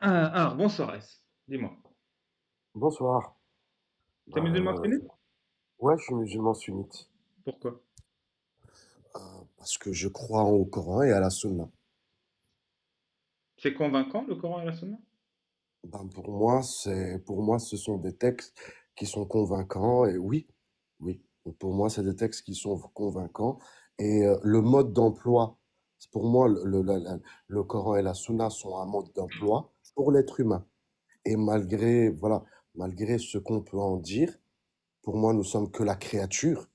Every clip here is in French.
Bonsoir, S. Dis-moi. Bonsoir. T'es musulman Euh, sunnite? ouais, je suis musulman sunnite. Pourquoi? Parce que je crois au Coran et à la Sunna. C'est convaincant, le Coran et la Sunna? Ben, pour moi, ce sont des textes qui sont convaincants et oui, oui. Pour moi, c'est des textes qui sont convaincants et le mode d'emploi, pour moi, le Coran et la Sunna sont un mode d'emploi pour l'être humain. Et malgré ce qu'on peut en dire, pour moi, nous sommes que la créature.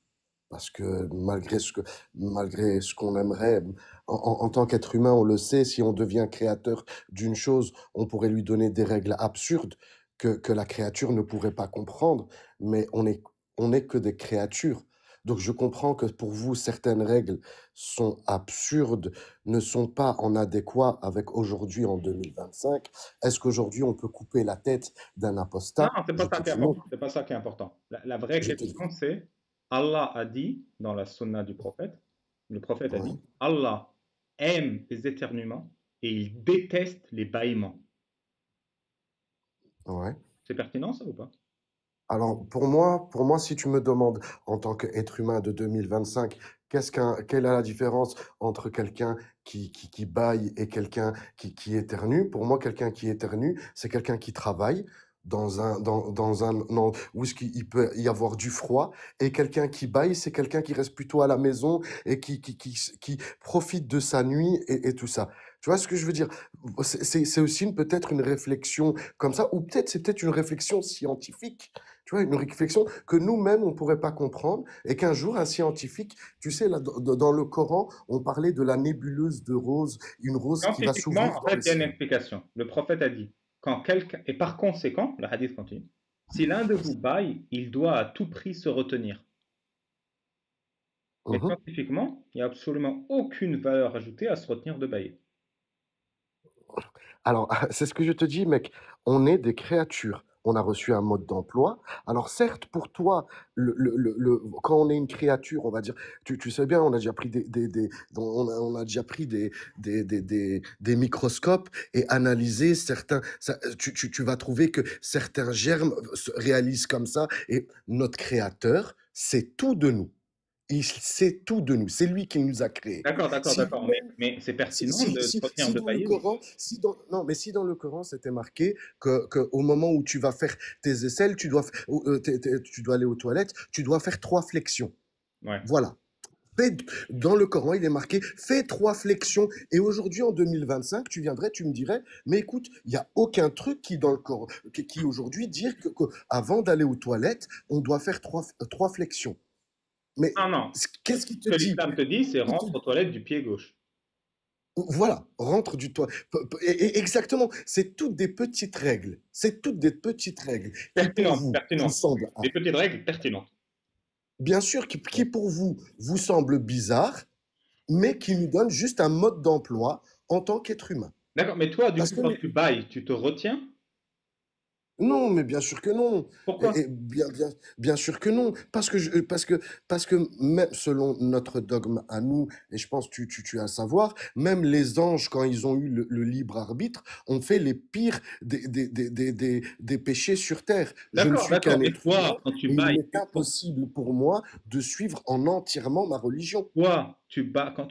Parce que malgré ce qu'on aimerait, en tant qu'être humain, on le sait, si on devient créateur d'une chose, on pourrait lui donner des règles absurdes que la créature ne pourrait pas comprendre, mais on n'est que des créatures. Donc je comprends que pour vous, certaines règles sont absurdes, ne sont pas en adéquat avec aujourd'hui en 2025. Est-ce qu'aujourd'hui on peut couper la tête d'un Non, apostat? c'est pas Je ça te qui est dis non. important. C'est pas ça qui est important. La vraie Je te dis, question, c'est Allah a dit dans la Sunna du prophète, le prophète a ouais, dit, Allah aime les éternuements et il déteste les bâillements. ouais. C'est pertinent ça ou pas? Alors, pour moi, si tu me demandes en tant qu'être humain de 2025, quelle est la différence entre quelqu'un qui bâille et quelqu'un qui éternue? Pour moi, quelqu'un qui éternue, c'est quelqu'un qui travaille dans un, où il peut y avoir du froid, et quelqu'un qui bâille, c'est quelqu'un qui reste plutôt à la maison et qui profite de sa nuit et tout ça. Tu vois ce que je veux dire? C'est aussi peut-être une réflexion comme ça, ou peut-être c'est peut-être une réflexion scientifique, tu vois, une réflexion que nous-mêmes, on ne pourrait pas comprendre et qu'un jour, un scientifique, tu sais, là, dans le Coran, on parlait de la nébuleuse de rose, une rose qui va Scientifiquement, s'ouvrir en dans fait, le il y a une ciel. explication. Le prophète a dit, quand quelqu'un, et par conséquent, le hadith continue, si l'un de vous bâille, il doit à tout prix se retenir. Mais Mhm. scientifiquement, il n'y a absolument aucune valeur ajoutée à se retenir de bailler. Alors, c'est ce que je te dis, mec. On est des créatures. On a reçu un mode d'emploi. Alors, certes, pour toi, quand on est une créature, on va dire, tu sais bien, on a déjà pris on a déjà pris des microscopes et analysé tu vas trouver que certains germes se réalisent comme ça. Et notre créateur, c'est tout de nous. Il sait tout de nous. C'est lui qui nous a créés. D'accord, d'accord, Si d'accord. Mais c'est pertinent de se retenir si de dans le bailler, oui. Coran, non, mais si dans le Coran c'était marqué que au moment où tu vas faire tes aisselles, tu dois aller aux toilettes, tu dois faire 3 flexions. Ouais. Voilà. Dans le Coran, il est marqué fais 3 flexions. Et aujourd'hui, en 2025, tu viendrais, tu me dirais, mais écoute, il n'y a aucun truc qui dans le Coran, qui aujourd'hui dire que avant d'aller aux toilettes, on doit faire 3 flexions. Mais Non, non. qu'est-ce qui Ce te que dit? l'islam te dit, c'est Il te rentre aux toilettes du pied gauche. Voilà, rentre du toit. Exactement, c'est toutes des petites règles. C'est toutes des petites règles qui pour Pertinente, vous vous pertinente. semblent, Des petites règles pertinentes. bien sûr, qui pour vous vous semblent bizarres, mais qui nous donnent juste un mode d'emploi en tant qu'être humain. D'accord, mais toi, du Parce coup, que quand tu bailles, tu te retiens? non, mais bien sûr que non. Pourquoi? Et bien sûr que non. Parce que même selon notre dogme à nous, et je pense que tu as à savoir, même les anges, quand ils ont eu le libre arbitre, ont fait les pires des péchés sur terre. Je ne D'accord, suis d'accord. qu'un Mais être humain toi, quand tu et il bailles, m'est impossible pour moi de suivre en entièrement ma religion. quand tu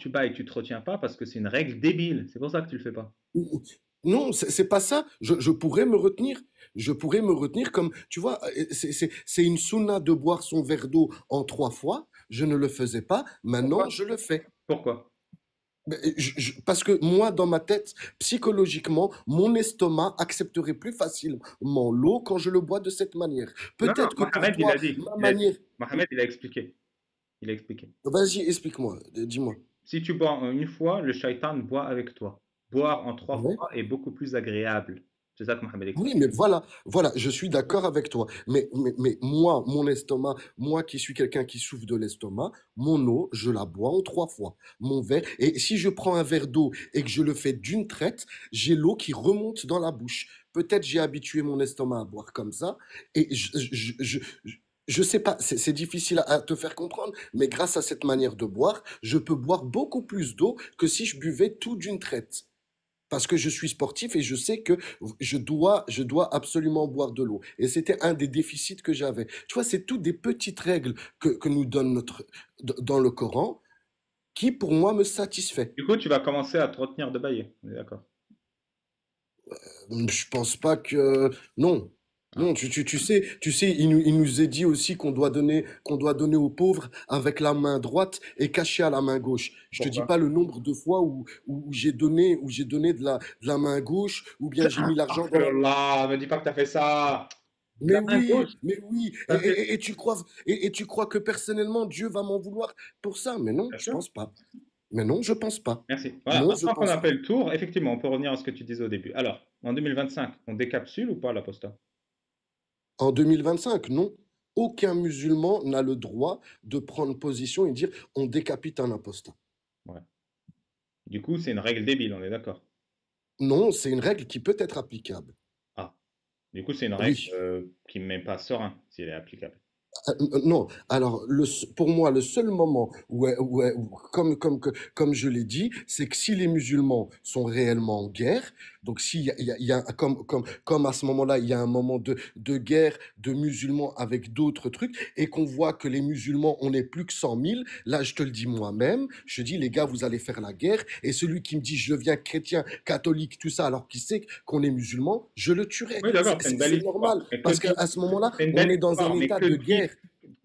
bailles, tu te retiens pas parce que c'est une règle débile. C'est pour ça que tu le fais pas. Non, c'est pas ça. Je pourrais me retenir. Je pourrais me retenir comme, tu vois, c'est une sunna de boire son verre d'eau en 3 fois. Je ne le faisais pas. Maintenant, Pourquoi? je le fais. Pourquoi? Mais parce que moi, dans ma tête, psychologiquement, mon estomac accepterait plus facilement l'eau quand je le bois de cette manière. Non, non, Peut-être que pour Mohamed, il toi, a dit. ma Il a dit. manière... Mohamed, il a expliqué. Il a expliqué. Vas-y, explique-moi. Dis-moi. Si tu bois en une fois, le shaitan boit avec toi. Boire en trois Ouais. fois est beaucoup plus agréable. C'est ça que Mohamed Oui, explique. mais voilà, je suis d'accord avec toi. Mais moi, mon estomac, moi qui suis quelqu'un qui souffre de l'estomac, mon eau, je la bois en 3 fois. Mon verre, et si je prends un verre d'eau et que je le fais d'une traite, j'ai l'eau qui remonte dans la bouche. Peut-être j'ai habitué mon estomac à boire comme ça, et je sais pas, c'est difficile à te faire comprendre, mais grâce à cette manière de boire, je peux boire beaucoup plus d'eau que si je buvais tout d'une traite. Parce que je suis sportif et je sais que je dois absolument boire de l'eau. Et c'était un des déficits que j'avais. Tu vois, c'est toutes des petites règles que nous donne dans le Coran qui, pour moi, me satisfait. Du coup, tu vas commencer à te retenir de bailler. On est d'accord. Je pense pas que... Non. Ah, Non, tu sais, il nous est dit aussi qu'on doit donner aux pauvres avec la main droite et caché à la main gauche. Je te dis pourquoi? pas le nombre de fois où j'ai donné de la main gauche, ou bien j'ai mis l'argent dans la... Astaghfirullah, me dis pas que t'as fait ça. La main gauche, Mais oui, t'as fait. et tu crois que personnellement Dieu va m'en vouloir pour ça? Mais non, Bien je sûr. pense pas. Mais non, je pense pas. Merci. Voilà, Non, je maintenant qu'on pense a fait pas. le tour, effectivement, on peut revenir à ce que tu disais au début. Alors, en 2025, on décapsule ou pas l'apostat? En 2025, non. Aucun musulman n'a le droit de prendre position et dire on décapite un apostat. Ouais. Du coup, c'est une règle débile, on est d'accord. Non, c'est une règle qui peut être applicable. Ah, du coup, c'est une règle Oui. qui me met pas serein si elle est applicable. Non, alors pour moi, le seul moment comme je l'ai dit, c'est que si les musulmans sont réellement en guerre, donc il y a comme à ce moment-là, il y a un moment de guerre de musulmans avec d'autres trucs, et qu'on voit que les musulmans, on n'est plus que 100 000, là je te le dis moi-même, je dis les gars, vous allez faire la guerre, et celui qui me dit je deviens chrétien, catholique, tout ça, alors qu'il sait qu'on est musulman, je le tuerai. Oui, d'accord, c'est une belle C'est histoire. normal, Mais que parce dit... qu'à ce moment-là, C'est une on belle est dans un histoire, mais état que de dit... guerre.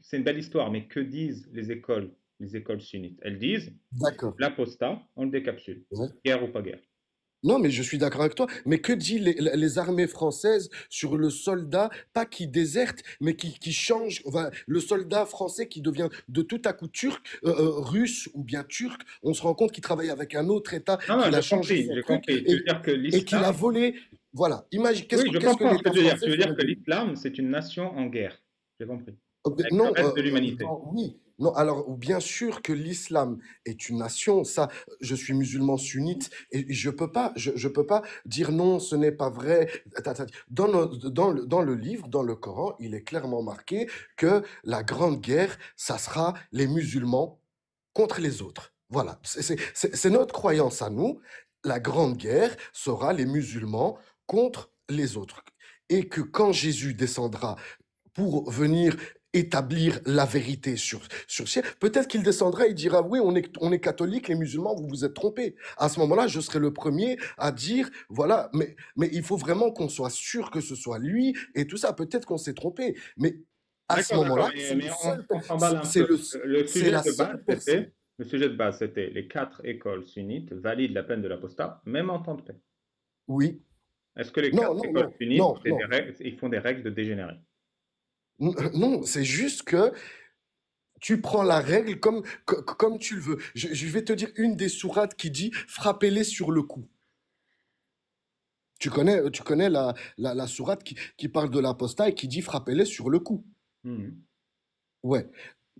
C'est une belle histoire, mais que disent les écoles sunnites? Elles disent, D'accord. l'apostat, on le décapsule. Ouais. Guerre ou pas guerre. Non, mais je suis d'accord avec toi. Mais que dit les armées françaises sur le soldat, pas qui déserte, mais qui change, enfin, le soldat français qui devient de tout à coup turc, russe ou bien turc, on se rend compte qu'il travaille avec un autre État, Non, non, qu'il a changé son j'ai truc compris. Tu veux dire que et qu'il a l'islam... volé. Voilà. Imagine, Oui, je qu'est-ce que comprends ce que l'État tu veux dire. français Tu veux dire ferait que de lui? l'islam, c'est une nation en guerre. J'ai compris. Avec le Non, reste de l'humanité. oui. Non, alors bien sûr que l'islam est une nation, ça, je suis musulman sunnite et je peux pas dire non, ce n'est pas vrai. Dans le livre, dans le Coran, il est clairement marqué que la grande guerre, ça sera les musulmans contre les autres. Voilà, c'est notre croyance à nous. La grande guerre sera les musulmans contre les autres. Et que quand Jésus descendra pour venir établir la vérité sur ciel. Peut-être qu'il descendra et dira, oui, on est catholique, les musulmans, vous vous êtes trompés. À ce moment-là, je serai le premier à dire, voilà, mais il faut vraiment qu'on soit sûr que ce soit lui et tout ça. Peut-être qu'on s'est trompé, mais à ce D'accord, moment-là, c'est le seul, on s'emballe un peu. c'est la seule personne. Le sujet de base, c'était les quatre écoles sunnites valident la peine de l'apostat, même en temps de paix. Oui. Est-ce que les Non, quatre non, écoles non, sunnites, non, non. ils font des règles de dégénérés? Non, c'est juste que tu prends la règle comme tu le veux. Je vais te dire une des sourates qui dit frappez-les sur le cou. Tu connais la sourate qui parle de l'apostat et qui dit frappez-les sur le cou. Mhm. Ouais.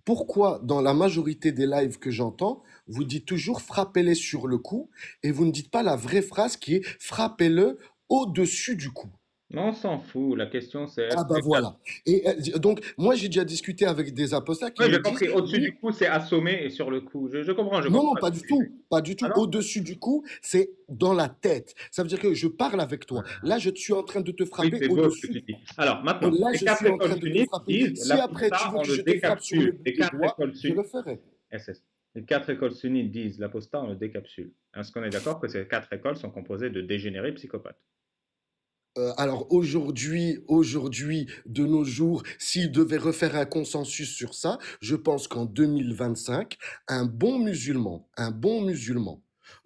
Pourquoi, dans la majorité des lives que j'entends, vous dites toujours frappez-les sur le cou et vous ne dites pas la vraie phrase qui est frappez-le au-dessus du cou? On s'en fout. La question, c'est est-ce Ah que bah les quatre... voilà. Et donc, moi j'ai déjà discuté avec des apostats qui Oui, me j'ai disent, compris. Au-dessus du oui, cou, c'est assommé et sur le cou. Je non, comprends non, la pas du difficulté. tout. Pas du Ah tout. non? Au-dessus du cou, c'est dans la tête. Ça veut dire que je parle avec toi. Là, je suis en train de te Oui, frapper c'est beau ce que au-dessus. tu dis. Alors maintenant, Là, les je quatre suis en écoles train de te sunnites frapper. disent Si après tu l'apostat, veux on que le je te frappe sur décapsule. Les les quatre doigts, écoles je sunnites, le ferai. SS. Les quatre écoles sunnites disent l'apostat, on le décapsule. Est-ce qu'on est d'accord que ces quatre écoles sont composées de dégénérés psychopathes? Alors aujourd'hui, de nos jours, s'il devait refaire un consensus sur ça, je pense qu'en 2025, un bon musulman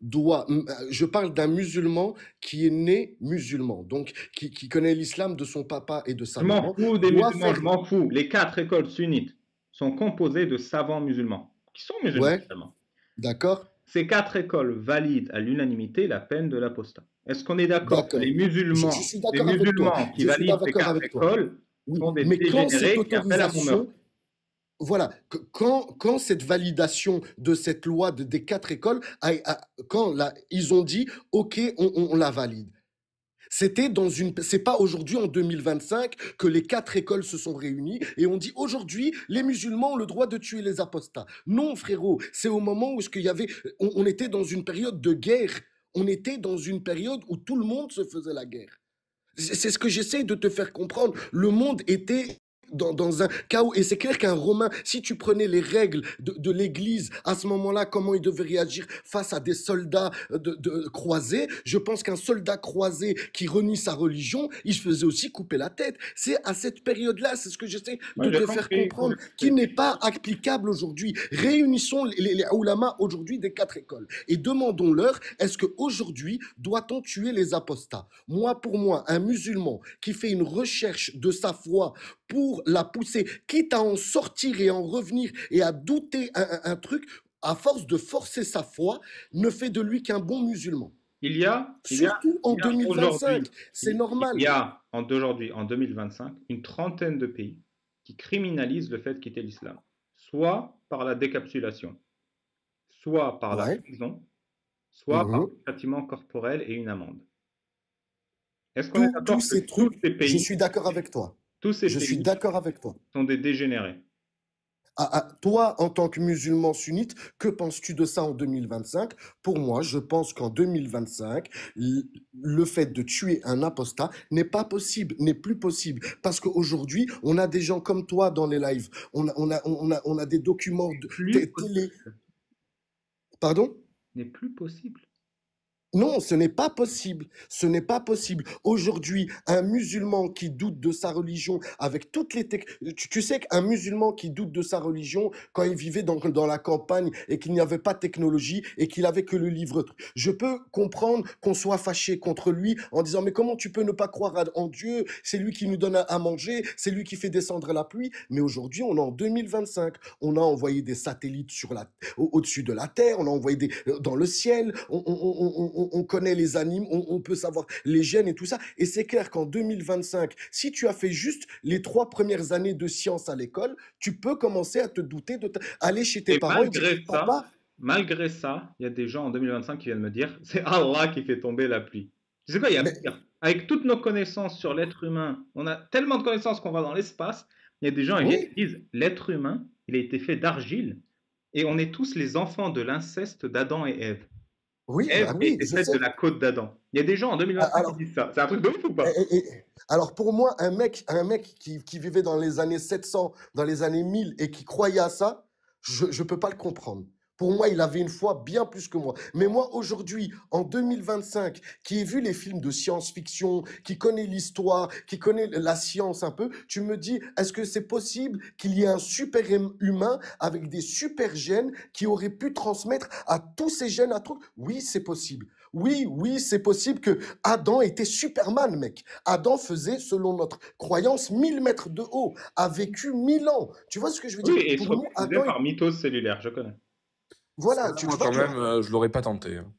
je parle d'un musulman qui est né musulman, donc qui connaît l'islam de son papa et de Je sa m'en maman, fous des doit musulmans, faire, je m'en fous. Les quatre écoles sunnites sont composées de savants musulmans, qui sont musulmans ouais, également. d'accord, Ces quatre écoles valident à l'unanimité la peine de l'apostat. Est-ce qu'on est d'accord que d'accord. Je suis les d'accord avec toi. musulmans qui Je suis valident ces d'accord quatre avec toi. écoles Oui, sont des mais quand cette dégénérés qui appellent à mon autorisation meurtre? Voilà, quand cette validation de cette loi des quatre écoles, ils ont dit, OK, on la valide. C'est pas aujourd'hui en 2025 que les quatre écoles se sont réunies et ont dit aujourd'hui les musulmans ont le droit de tuer les apostats. Non frérot, c'est au moment où ce qu'il y avait, on était dans une période de guerre. On était dans une période où tout le monde se faisait la guerre. C'est ce que j'essaie de te faire comprendre. Le monde était dans un chaos. Et c'est clair qu'un Romain, si tu prenais les règles de l'Église, à ce moment-là, comment il devait réagir face à des soldats croisés, je pense qu'un soldat croisé qui renie sa religion, il se faisait aussi couper la tête. C'est à cette période-là, c'est ce que j'essaie Moi, de j'ai te faire compris. comprendre, qui n'est pas applicable aujourd'hui. Réunissons les ulamas aujourd'hui des 4 écoles et demandons-leur, est-ce qu'aujourd'hui, doit-on tuer les apostats? Moi, pour moi, un musulman qui fait une recherche de sa foi pour la pousser, quitte à en sortir et en revenir et à douter un truc, à force de forcer sa foi, ne fait de lui qu'un bon musulman. Il y a, il y a, Surtout en il y a 2025, aujourd'hui, c'est il normal. y a aujourd'hui, en 2025, une trentaine de pays qui criminalisent le fait de quitter l'islam, soit par la décapsulation, soit par la Ouais. prison, soit par Mhm. le châtiment corporel et une amende. Est-ce qu'on est Tous d'accord que ces tous trucs, ces je pays, suis d'accord avec toi. tous ces Je suis pays d'accord avec toi. sont des dégénérés? Toi, en tant que musulman sunnite, que penses-tu de ça en 2025? Pour moi, je pense qu'en 2025, le fait de tuer un apostat n'est pas possible, n'est plus possible. Parce qu'aujourd'hui, on a des gens comme toi dans les lives. On a des documents de Plus télé. possible. Pardon? N'est plus possible. Non, ce n'est pas possible. Ce n'est pas possible. Aujourd'hui, un musulman qui doute de sa religion, avec toutes les tu sais qu'un musulman qui doute de sa religion, quand il vivait dans la campagne et qu'il n'y avait pas de technologie et qu'il avait que le livre, je peux comprendre qu'on soit fâché contre lui en disant, mais comment tu peux ne pas croire en Dieu? C'est lui qui nous donne à manger, c'est lui qui fait descendre la pluie. Mais aujourd'hui, on est en 2025. On a envoyé des satellites au-dessus de la Terre, on a envoyé dans le ciel, on connaît les animes, on peut savoir les gènes et tout ça. Et c'est clair qu'en 2025, si tu as fait juste les 3 premières années de sciences à l'école, tu peux commencer à te douter aller chez tes Et parents et dire, papa, malgré ça, il y a des gens en 2025 qui viennent me dire, c'est Allah qui fait tomber la pluie. Tu sais quoi, il y a mais pire. Avec toutes nos connaissances sur l'être humain, on a tellement de connaissances qu'on va dans l'espace, il y a des gens qui viennent oui, et disent, l'être humain, il a été fait d'argile, et on est tous les enfants de l'inceste d'Adam et Ève. oui, Ève bah a oui, été je faite de sais. la côte d'Adam. Il y a des gens en 2025 qui Alors, disent ça. C'est un truc de ouf ou pas? alors pour moi, un mec qui vivait dans les années 700, dans les années 1000 et qui croyait à ça, je ne peux pas le comprendre. Pour moi, il avait une foi bien plus que moi. Mais moi, aujourd'hui, en 2025, qui ai vu les films de science-fiction, qui connaît l'histoire, qui connaît la science un peu, tu me dis, est-ce que c'est possible qu'il y ait un super humain avec des super gènes qui aurait pu transmettre à tous ces gènes à trucs? Oui, c'est possible. Oui, oui, c'est possible que Adam était Superman, mec. Adam faisait, selon notre croyance, 1000 mètres de haut, a vécu 1000 ans. Tu vois ce que je veux dire? Oui, et se Pour nous, reproduisait Adam, par mitose cellulaire, je connais. voilà, Ça, tu moi, vois, quand même, je l'aurais pas tenté, hein.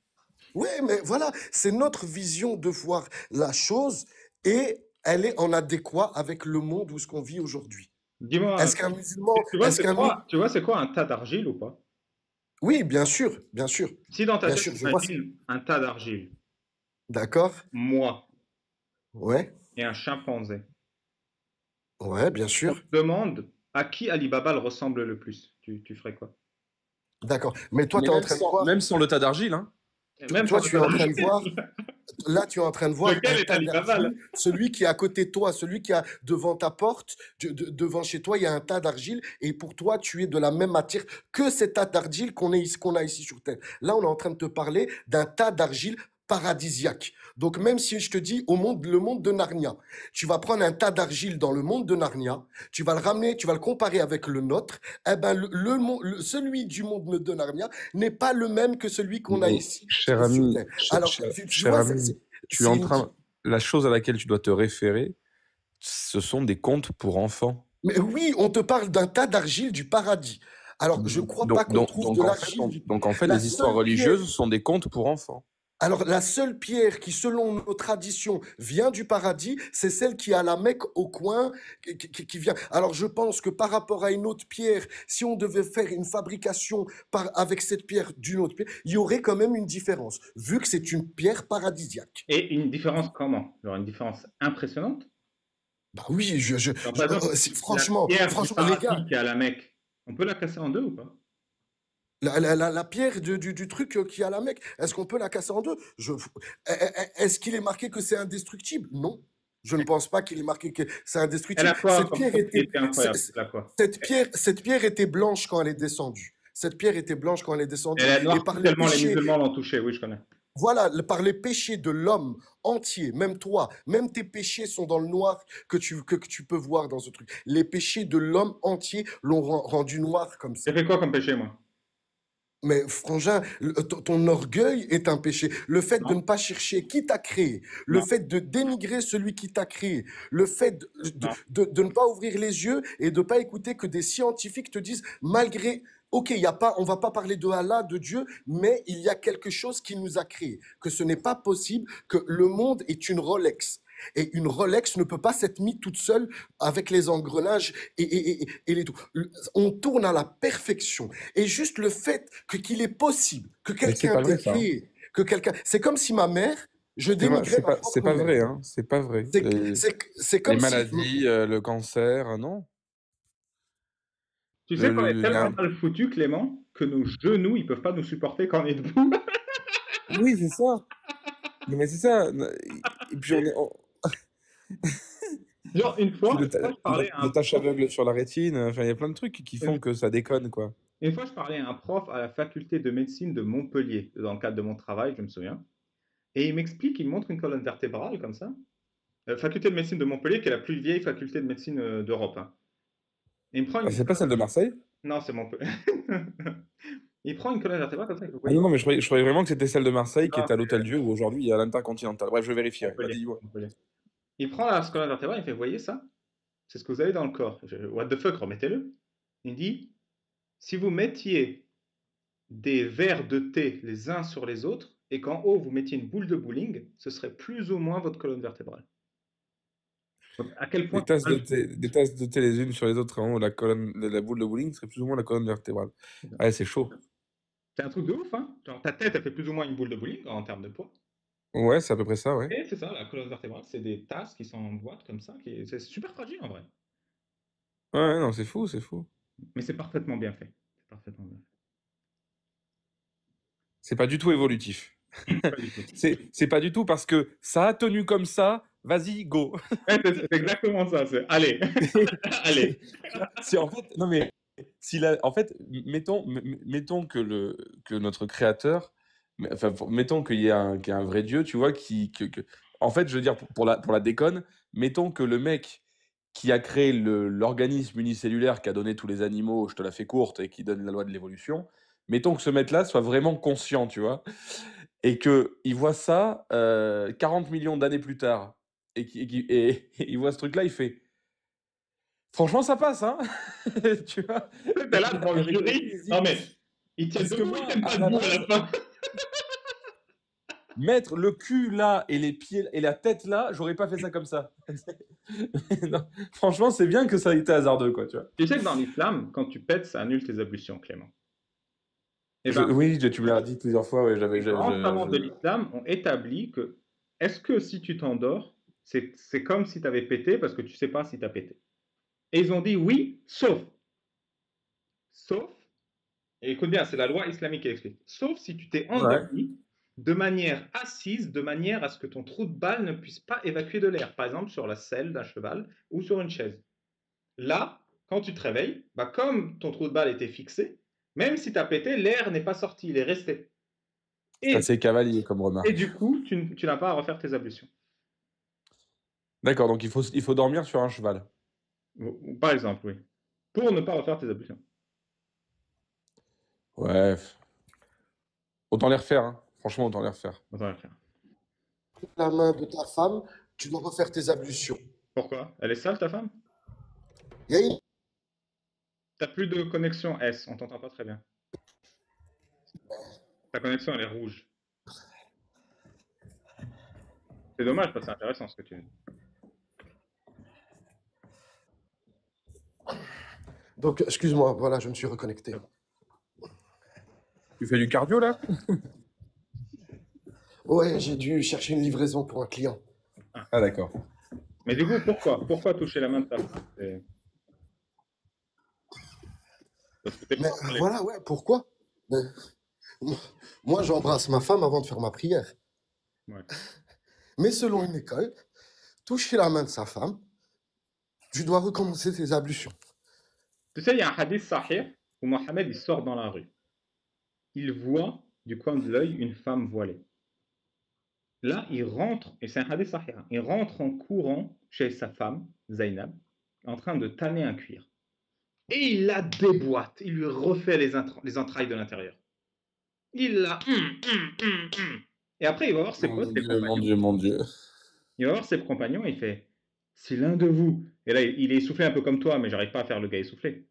ouais, mais voilà, c'est notre vision de voir la chose et elle est en adéquat avec le monde où ce qu'on vit aujourd'hui. Dis-moi, Est-ce qu'un musulman, tu vois est-ce c'est qu'un mu- quoi, tu vois c'est quoi un tas d'argile ou pas? Oui, bien sûr, bien sûr, Si dans ta bien tête, sûr, tu je vois. imagines un tas d'argile, D'accord? moi Ouais, et un chimpanzé, ouais, bien on sûr. te demande à qui Ali Baba le ressemble le plus, tu ferais quoi? D'accord. Mais toi, Mais tu es en train de voir, même sans le tas d'argile, hein. Et même sans toi, le tu es tas en train de d'argile. voir là, tu es en train de voir Lequel un est tas Ali Baba là? d'argile. Celui qui est à côté de toi, celui qui est devant ta porte, devant chez toi, il y a un tas d'argile. Et pour toi, tu es de la même matière que cet tas d'argile qu'on a ici sur Terre. Là, on est en train de te parler d'un tas d'argile paradisiaque. Donc, même si je te dis le monde de Narnia, tu vas prendre un tas d'argile dans le monde de Narnia, tu vas le ramener, tu vas le comparer avec le nôtre, eh ben, celui du monde de Narnia n'est pas le même que celui qu'on a Mais, ici cher sur ami, Terre. Alors, tu cher vois, ami, tu es c'est en une. train, la chose à laquelle tu dois te référer, ce sont des contes pour enfants. Mais oui, on te parle d'un tas d'argile du paradis. Alors, je crois pas qu'on trouve de l'argile. Donc en fait, La les histoires seule pierre, religieuses sont des contes pour enfants. alors la seule pierre qui, selon nos traditions, vient du paradis, c'est celle qui a la Mecque au coin, qui vient. Alors, je pense que par rapport à une autre pierre, si on devait faire une fabrication avec cette pierre d'une autre pierre, il y aurait quand même une différence, vu que c'est une pierre paradisiaque. Et une différence comment? Genre une différence impressionnante? Bah oui, Genre, par exemple, la franchement, pierre du franchement, les gars, paradis qui est à la Mecque, on peut la casser en deux ou pas? La pierre du truc qui est à la Mecque, est-ce qu'on peut la casser en deux? Est-ce qu'il est marqué que c'est indestructible? Non. Je ne pense pas qu'il est marqué que c'est Elle indestructible. a quoi comme propriété incroyable? Elle a quoi? Cette pierre était blanche quand elle est descendue. Cette pierre était blanche quand elle est descendue. Elle a Et noirci par les tellement les péchés, musulmans l'ont touché. Oui, je connais. voilà, par les péchés de l'homme entier, même toi, même tes péchés sont dans le noir que tu peux voir dans ce truc. Les péchés de l'homme entier l'ont rendu noir comme J'ai ça. fait quoi comme péché, moi? Mais frangin, ton orgueil est un péché. Le fait de ne Non, pas chercher qui t'a créé, le non, fait de dénigrer celui qui t'a créé, le fait non. de ne pas ouvrir les yeux et de ne pas écouter que des scientifiques te disent, malgré, ok, y a pas, on va pas parler de Allah, de Dieu, mais il y a quelque chose qui nous a créé, que ce n'est pas possible, que le monde est une Rolex. Et une Rolex ne peut pas s'être mise toute seule avec les engrenages et les tout. On tourne à la perfection. Et juste le fait qu'il est possible que Mais c'est quelqu'un pas t'ait vrai, ça. Hein. créé, que quelqu'un. C'est comme si ma mère, je dénigrais ma C'est propre pas mère. vrai, hein. C'est pas vrai. C'est Les comme si. maladies, le cancer, non. Tu sais qu'on est Il y a tellement mal foutu, Clément, que nos genoux, ils peuvent pas nous supporter quand on est debout. Oui, c'est ça. Non, mais c'est ça. Et puis Genre, puis une fois, je parlais à un les taches prof, aveugles sur la rétine, enfin, il y a plein de trucs qui une, font que ça déconne, quoi. une fois, je parlais à un prof à la faculté de médecine de Montpellier, dans le cadre de mon travail, je me souviens. Et il m'explique, il me montre une colonne vertébrale comme ça. Faculté de médecine de Montpellier, qui est la plus vieille faculté de médecine d'Europe. Hein. Et il me prend Ah, une. c'est pas celle de Marseille? Non, c'est Montpellier. Il prend une colonne vertébrale comme ça, il fait, vous Ah non, voyez? non, mais je croyais vraiment que c'était celle de Marseille qui Non, est à c'est l'Hôtel Dieu où aujourd'hui il y a l'Intercontinental. Bref, je vérifierai. Montpellier. Vas-y, ouais. Montpellier. Il prend la colonne vertébrale, il fait, vous voyez ça? C'est ce que vous avez dans le corps. What the fuck, remettez-le. Il dit, si vous mettiez des verres de thé les uns sur les autres et qu'en haut vous mettiez une boule de bowling, ce serait plus ou moins votre colonne vertébrale. Donc, à quel point Des tasses de thé les unes sur les autres, en haut, la boule de bowling serait plus ou moins la colonne vertébrale. Ouais, c'est chaud. c'est un truc de ouf, hein? Genre, ta tête, elle fait plus ou moins une boule de bowling en termes de poids. Ouais, c'est à peu près ça, ouais. Et c'est ça, la colonne vertébrale, c'est des tasses qui sont en boîte comme ça, c'est super fragile en vrai. Ouais, non, c'est fou, c'est fou. Mais c'est parfaitement bien fait. C'est parfaitement bien C'est pas du tout évolutif. fait. Pas du tout. C'est pas du tout parce que ça a tenu comme ça, vas-y, go. Ouais, c'est exactement ça. Allez, allez. Si en fait, non mais, en fait, mettons que notre créateur, enfin, mettons qu'il y a un vrai Dieu, tu vois, en fait, je veux dire, pour la déconne, mettons que le mec qui a créé l'organisme unicellulaire qui a donné tous les animaux, je te la fais courte, et qui donne la loi de l'évolution, mettons que ce mec-là soit vraiment conscient, tu vois, et qu'il voit ça 40 millions d'années plus tard, et il voit ce truc-là, il fait, franchement, ça passe, hein. Tu vois? T'es là devant le Avec jury. recul, il se dit, Non mais, ils tiennent parce que debout ou ils moi, tiennent à pas la debout à base, la fin? mettre le cul là et les pieds et la tête là, j'aurais pas fait ça comme ça. Non, franchement, c'est bien que ça ait été hasardeux, quoi, tu vois. Tu sais que dans l'islam, quand tu pètes, ça annule tes ablutions, Clément. Eh ben, Oui, tu me l'as dit plusieurs fois, ouais, les grands savants de l'islam ont établi que, est-ce que si tu t'endors, c'est comme si tu avais pété parce que tu sais pas si tu as pété. Et ils ont dit oui, sauf, et écoute bien, c'est la loi islamique qui explique, sauf si tu t'es Ouais. endormi de manière assise, de manière à ce que ton trou de balle ne puisse pas évacuer de l'air, par exemple sur la selle d'un cheval ou sur une chaise. Là, quand tu te réveilles, bah, comme ton trou de balle était fixé, même si tu as pété, l'air n'est pas sorti, il est resté. C'est Et, assez cavalier comme et remarque. du coup, tu n'as pas à refaire tes ablutions. D'accord, donc il faut dormir sur un cheval. Par exemple, oui. Pour ne pas refaire tes ablutions. Ouais. Autant les refaire, hein. Franchement, autant les refaire. On va le faire. La main de ta femme, tu dois refaire tes ablutions. Pourquoi? Elle est sale, ta femme? Il y a une T'as plus de connexion S, on t'entend pas très bien. Ta connexion, elle est rouge. C'est dommage parce que c'est intéressant ce que tu dis. Donc, excuse-moi, voilà, je me suis reconnecté. Tu fais du cardio là? Ouais, j'ai dû chercher une livraison pour un client. Ah d'accord. Mais du coup, pourquoi toucher la main de ta femme? Parce que t'es Mais pas parlé. voilà, ouais, pourquoi? Mais moi, moi, j'embrasse ma femme avant de faire ma prière. Ouais. Mais selon une école, toucher la main de sa femme, tu dois recommencer tes ablutions. Tu sais, il y a un hadith sahih où Mohamed il sort dans la rue. Il voit du coin de l'œil une femme voilée. Là, il rentre, et c'est un hadith sahih, hein, il rentre en courant chez sa femme, Zainab, en train de tanner un cuir. Et il la déboîte, il lui refait les entrailles de l'intérieur. Il la... Et après, il va voir ses Mon potes, ses Dieu, mon compagnons. Dieu, mon Dieu. Il va voir ses compagnons et il fait, si l'un de vous, et là il est essoufflé un peu comme toi, mais j'arrive pas à faire le gars essoufflé.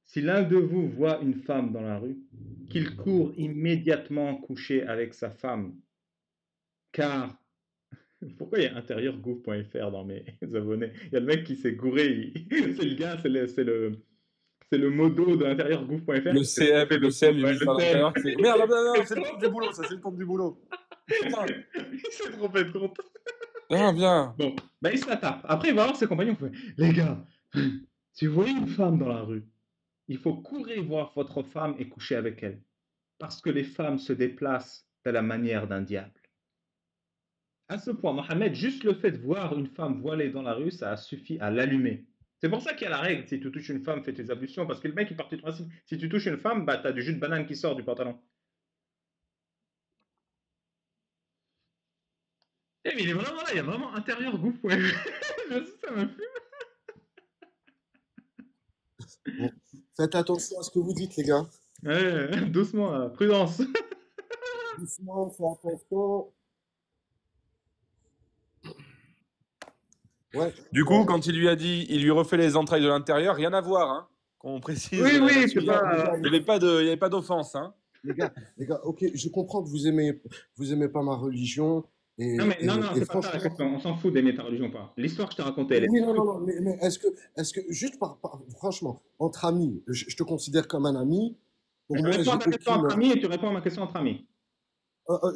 Si l'un de vous voit une femme dans la rue, qu'il court immédiatement coucher avec sa femme, car pourquoi il y a intérieurgouv.fr dans mes abonnés? Il y a le mec qui s'est gouré, c'est le gars, c'est le modo de l'intérieur-gouv.fr Le qui s'est trompé de Le CM compte, du ouais, ministère le de CM. l'Intérieur qui fait merde, non, non, c'est le compte du boulot, ça, c'est le compte du boulot. Putain. Il s'est trompé de compte. Ah, bien. Bon, bah il se la tape. Après, il va voir ses compagnons, il fait, les gars, si vous voyez une femme dans la rue, il faut courir voir votre femme et coucher avec elle. Parce que les femmes se déplacent de la manière d'un diable. À ce point, Mohamed, juste le fait de voir une femme voilée dans la rue, ça a suffi à l'allumer. C'est pour ça qu'il y a la règle, si tu touches une femme, fais tes ablutions, parce que le mec, il partit du principe, si tu touches une femme, bah t'as du jus de banane qui sort du pantalon. Eh mais il est vraiment là, il y a vraiment intérieur-gouv.fr. Ça m'a fait. Bon, faites attention à ce que vous dites, les gars. Ouais, doucement, prudence. Doucement, faites attention. Ouais, Du coup, quand il lui a dit, il lui refait les entrailles de l'intérieur, rien à voir, hein. Qu'on précise Oui, oui, là-dessus. c'est les gars, les pas. gars, Il n'y avait pas d'offense, hein. les gars, ok, je comprends que vous aimez pas ma religion, Non, mais non, non, et c'est pas ça la franchement, question. On s'en fout d'aimer ta religion ou pas. L'histoire que je t'ai racontée, elle est. oui, non, non, non, mais est-ce que, juste franchement, entre amis, je te considère comme un ami, Je pour moi, réponds à j'ai ta question aucune, entre amis et tu réponds à ma question entre amis.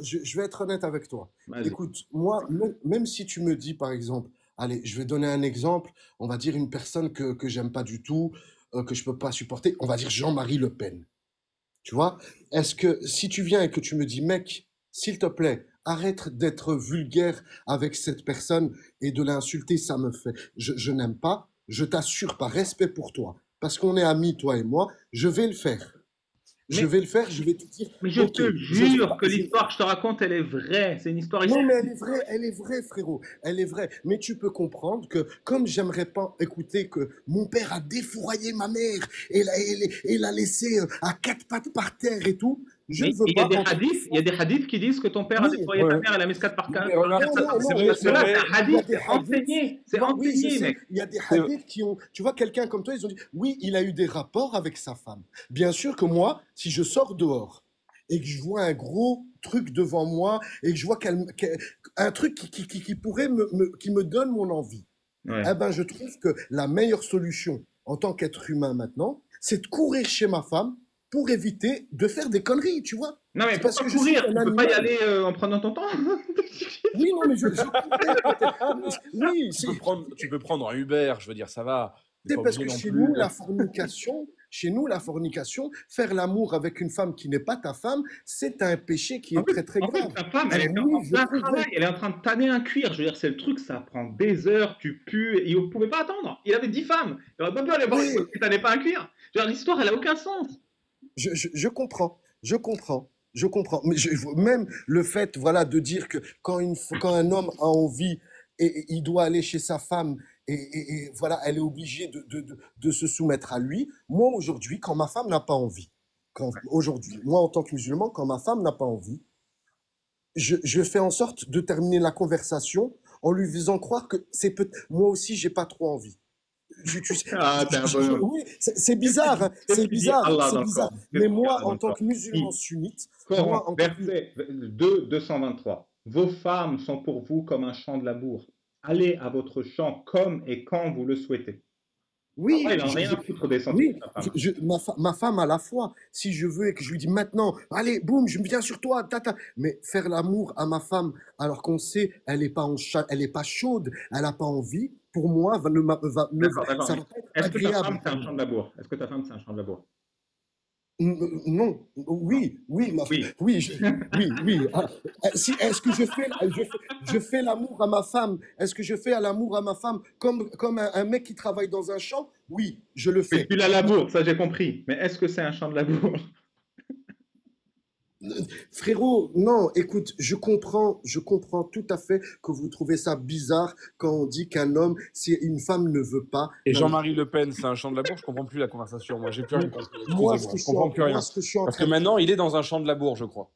je vais être honnête avec toi. Vas-y. Écoute, moi, même si tu me dis, par exemple, allez, je vais donner un exemple, on va dire une personne que j'aime pas du tout, que je peux pas supporter, on va dire Jean-Marie Le Pen. Tu vois? Est-ce que si tu viens et que tu me dis, mec, s'il te plaît, arrête d'être vulgaire avec cette personne et de l'insulter, ça me fait. Je n'aime pas. Je t'assure, par respect pour toi, parce qu'on est amis, toi et moi, je vais le faire. Je Mais, vais le faire, je vais te dire, mais je ok, te je vais jure pas, que l'histoire que je te raconte, elle est vraie. C'est une histoire non, mais historique. elle est vraie, frérot. Elle est vraie. Mais tu peux comprendre que, comme j'aimerais pas écouter que mon père a défouraillé ma mère et l'a laissé à quatre pattes par terre et tout, je Mais ne veux il y a pas des entendre hadiths, ça. il y a des hadiths qui disent que ton père a Oui, déployé ta Ouais. mère et la mise 4 Non, mais par remarque, terre. non, non, c'est non, vrai, Parce que c'est là, vrai. c'est un il y a hadith, des hadiths. c'est Oui, je enseigné, sais. mec. Il y a des C'est hadiths qui ont. Tu vois, quelqu'un comme toi, ils ont dit, oui, il a eu des rapports avec sa femme. Bien sûr que moi, si je sors dehors et que je vois un gros truc devant moi et que je vois un truc qui pourrait qui me donne mon envie, Ouais. eh ben, je trouve que la meilleure solution en tant qu'être humain maintenant, c'est de courir chez ma femme pour éviter de faire des conneries, tu vois. Non, mais C'est parce pourquoi que je suis courir? un Tu peux pas y animal. aller en prenant ton temps? Oui, non, mais je courais peut-être. Oui, Tu peux prendre un Uber, je veux dire, ça va. T'es c'est pas parce obligé que non plus. chez nous, la fornication, faire l'amour avec une femme qui n'est pas ta femme, c'est un péché qui est très, très En plus, grave. ta femme, elle Alors est oui, en je plein courrais. travail, elle est en train de tanner un cuir. Je veux dire, c'est le truc, ça prend des heures, tu pues. Il ne pouvait pas attendre. Il avait 10 femmes. Il aurait pas pu aller voir une Oui, meuf qui tannait pas un cuir. Je veux dire, l'histoire, elle a aucun sens. je comprends, je comprends, je comprends. Mais même le fait, voilà, de dire que quand un homme a envie et il doit aller chez sa femme et voilà, elle est obligée de se soumettre à lui. Moi, aujourd'hui, quand ma femme n'a pas envie, aujourd'hui, moi, en tant que musulman, quand ma femme n'a pas envie, je fais en sorte de terminer la conversation en lui faisant croire que moi aussi, j'ai pas trop envie. Ah, t'es un bonhomme. Oui, c'est bizarre, hein, Qu'est-ce c'est qu'il dit bizarre, Allah c'est dans le bizarre. Coran? Qu'est-ce Mais qu'il dit moi, Allah dans en le tant Coran? que musulman Si, sunnite, Coran, moi, en tant que... verset 2, 223. Vos femmes sont pour vous comme un champ de labour. Allez à votre champ comme et quand vous le souhaitez. Allah, Oui, il en a rien à foutre des sentiments oui, de sa femme. ma femme à la fois, si je veux et que je lui dis maintenant, allez, boum, je me viens sur toi, tata. Mais faire l'amour à ma femme alors qu'on sait, elle est pas chaude, elle n'a pas envie, pour moi, D'accord, d'accord. ça Mais va pas être est-ce que ta agréable femme, c'est pour un champ moi. de labour? Est-ce que ta femme, c'est un champ de labour? Non, oui, oui, Oui. oui, oui, oui. Si, est-ce que je fais l'amour à ma femme? Est-ce que je fais à l'amour à ma femme comme un mec qui travaille dans un champ? Oui, je le Oui, tu fais. la laboures, ça j'ai compris. Mais est-ce que c'est un champ de labour? Frérot, non, écoute, je comprends tout à fait que vous trouvez ça bizarre quand on dit qu'un homme, si une femme ne veut pas, Et non, non. Jean-Marie Le Pen, c'est un champ de labour? Je comprends plus la conversation. Moi, j'ai plus rien Mais compris. moi, ce Excusez-moi, que je je suis comprends plus moi, rien. ce que je suis en Parce que train de maintenant, il est dans un champ de labour, je crois.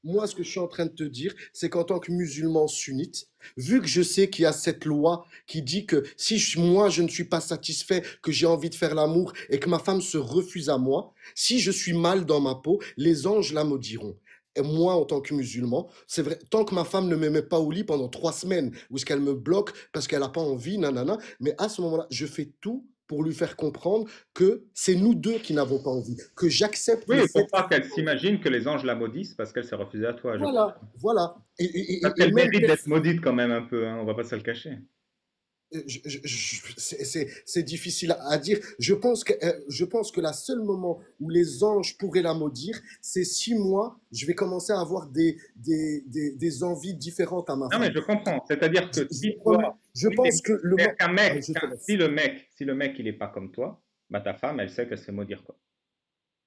Moi, ce que je suis en train de te dire, c'est qu'en tant que musulman sunnite, vu que je sais qu'il y a cette loi qui dit que si moi je ne suis pas satisfait, que j'ai envie de faire l'amour et que ma femme se refuse à moi, si je suis mal dans ma peau, les anges la maudiront. Et moi, en tant que musulman, c'est vrai, tant que ma femme ne me met pas au lit pendant 3 semaines, ou est-ce qu'elle me bloque parce qu'elle n'a pas envie, nanana, mais à ce moment-là, je fais tout pour lui faire comprendre que c'est nous deux qui n'avons pas envie, que j'accepte le Oui, fait pour pas qu'elle qu'elle n'ait pas envie. s'imagine que les anges la maudissent parce qu'elle s'est refusée à toi, je pense. Voilà, voilà. Parce Et qu'elle même mérite d'être maudite quand même un peu, hein, on va pas se le cacher. c'est difficile à dire. Je pense que la seule moment où les anges pourraient la maudire, c'est si moi, je vais commencer à avoir des envies différentes à ma Non, mais femme. je comprends. C'est-à-dire que Je si toi, promets, je oui, mais pense que le... c'est-à-dire qu'un Allez, mec, je te si laisse. le mec, il est pas comme toi, bah ta femme, elle sait qu'elle se fait maudire, quoi.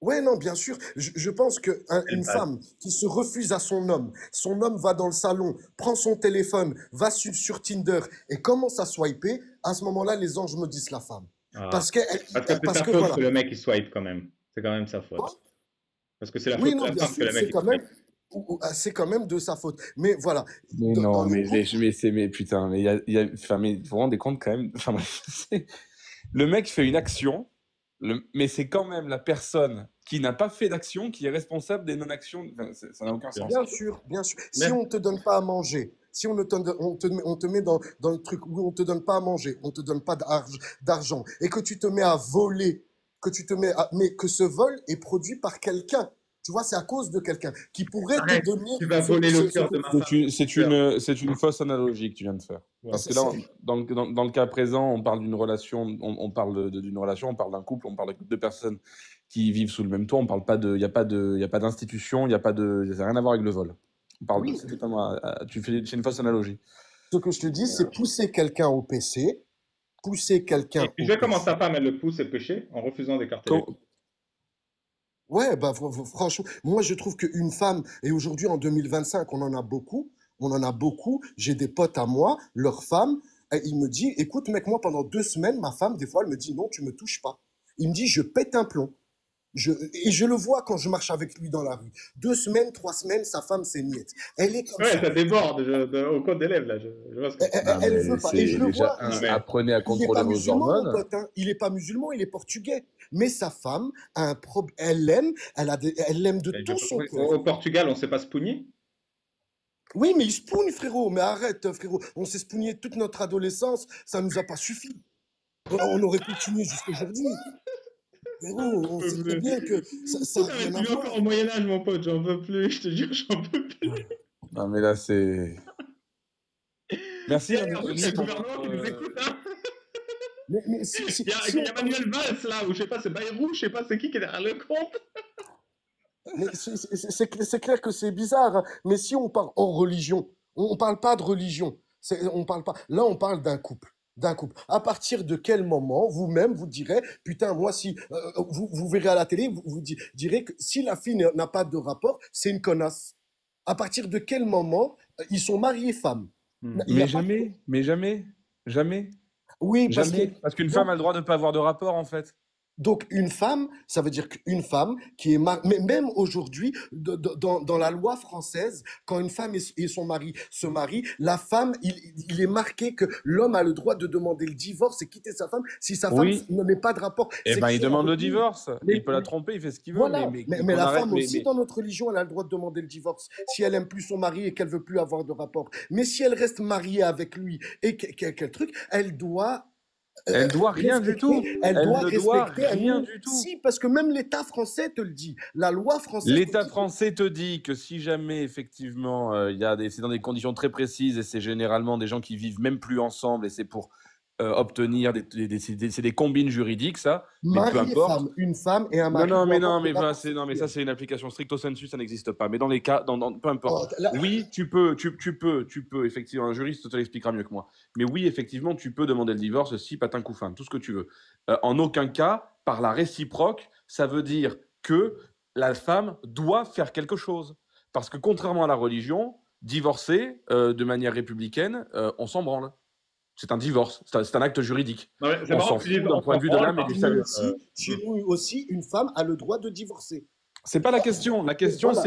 Ouais, non, bien sûr. Je pense que C'est le une base. femme qui se refuse à son homme va dans le salon, prend son téléphone, va sur Tinder et commence à swiper, à ce moment-là, les anges maudissent la femme. Ah. Parce que, Parce que c'est parce sa que faute voilà. que le mec il swipe quand même. C'est quand même sa faute. Quoi. Parce que c'est la Oui, faute de non, la bien femme que sûr, le mec il swipe. c'est quand même de sa faute. Mais voilà, Mais dans non, le couple, mais putain, mais enfin, mais vous vous rendez compte quand même, enfin, bref, le mec fait une action, mais c'est quand même la personne qui n'a pas fait d'action qui est responsable des non-actions. Enfin, ça n'a aucun Bien sens. bien sûr. sûr, bien sûr. Si Mais on te donne pas à manger, si on te met dans le truc où on te donne pas à manger, on te donne pas d'argent, et que tu te mets à voler, mais que ce vol est produit par quelqu'un. Tu vois, c'est à cause de quelqu'un qui pourrait te arrête, donner tu vas voler le cœur de ma femme. C'est une fausse analogie que tu viens de faire. Parce que là, c'est- dans le cas présent, on parle d'une relation, on parle d'une relation, on parle d'un couple, on parle de deux personnes qui vivent sous le même toit. On parle pas de, il y a pas de, il y a pas d'institution, il y a pas de, ça n'a rien à voir avec le vol. On parle de, oui, c'est totalement, c'est une fausse analogie. ce que je te dis, c'est pousser quelqu'un au PC, pousser Et quelqu'un tu au sais comment ta péché. femme elle le pousse et le péché en refusant d'écarter les. Quand- Ouais, bah franchement, moi je trouve qu'une femme, et aujourd'hui en 2025, on en a beaucoup, j'ai des potes à moi, leur femme, il me dit, écoute mec, moi pendant 2 semaines, ma femme, des fois, elle me dit, non, tu me touches pas. Il me dit, je pète un plomb. Et je le vois quand je marche avec lui dans la rue. 2 semaines, 3 semaines, sa femme, c'est niette. Elle est comme Ouais, ça. ça déborde au code d'élève là. Je vois ce que tu veux dire. Non, Elle mais veut pas. Et je c'est le déjà, vois, Non, mais apprenez à il n'est contrôler pas vos musulman, mon hormones. pote, hein. Il n'est pas musulman, il est portugais. Mais sa femme a un problème. Elle l'aime, elle l'aime de tout son cœur. au Portugal, on sait pas se pougner. Oui, mais il spoon, frérot. Mais arrête, frérot. On s'est spooné toute notre adolescence. Ça nous a pas suffi. On aurait continué jusqu'aujourd'hui. Frérot, on sait très bien que ça n'a Putain, mais rien tu à vis encore voir. au Moyen-Âge, mon pote, j'en veux plus, je te jure, j'en peux plus. Non, mais là, c'est. Merci, Pierre, hein, en plus, il y a merci le pour gouvernement qui nous écoute, hein. Mais si, si, si Il y on a parle, Manuel Valls, là, ou je sais pas, c'est Bayrou, je sais pas c'est qui est derrière le compte. mais c'est clair que c'est bizarre, hein. Mais si on parle en religion, on parle pas de religion. On parle pas. Là, on parle d'un couple. D'un couple. À partir de quel moment, vous-même, vous direz, putain, moi, si vous verrez à la télé, vous direz que si la fille n'a pas de rapport, c'est une connasse. À partir de quel moment ils sont mariés femmes? Il n'y Mais a pas de... jamais, mais jamais, jamais, Oui, parce que jamais. Parce qu'une femme donc a le droit de ne pas avoir de rapport, en fait. Donc, une femme, ça veut dire qu'une femme qui est mariée, mais même aujourd'hui, dans la loi française, quand une femme et son mari se marient, la femme, il est marqué que l'homme a le droit de demander le divorce et quitter sa femme si sa femme Oui. ne met pas de rapport Eh ben, il sexuel demande avec le lui. divorce. Il Mais, peut la tromper, il fait ce qu'il veut, voilà, mais mais qu'on la arrête, femme aussi, mais dans notre religion, elle a le droit de demander le divorce si elle aime plus son mari et qu'elle veut plus avoir de rapport. Mais si elle reste mariée avec lui et quel truc, elle doit elle doit rien du tout. elle Elle doit ne doit respecter un rien minimum. du tout. Si, parce que même l'État français te le dit. La loi française te L'État dit que... français te dit que si jamais, effectivement, c'est dans des conditions très précises et c'est généralement des gens qui vivent même plus ensemble et c'est pour obtenir c'est des combines juridiques, ça, mais peu Mari et importe. femme, une femme et un Non, mari non, doivent mais avoir non, des mais, rapports non, mais ça, sexuels. c'est une application stricto sensu, ça n'existe pas. Mais dans les cas, peu importe. Oh, là, Oui, tu peux, effectivement, un juriste te l'expliquera mieux que moi. Mais oui, effectivement, tu peux demander le divorce si patin couffin, tout ce que tu veux. En aucun cas, par la réciproque, ça veut dire que la femme doit faire quelque chose. Parce que contrairement à la religion, divorcer de manière républicaine, on s'en branle. C'est un divorce, c'est un acte juridique. Non, mais c'est On marrant s'en que tu dises fout d'un on point s'en de vue de branle l'âme et du parce salut. que. chez nous aussi, une femme a le droit de divorcer. C'est pas la question. La question, Voilà.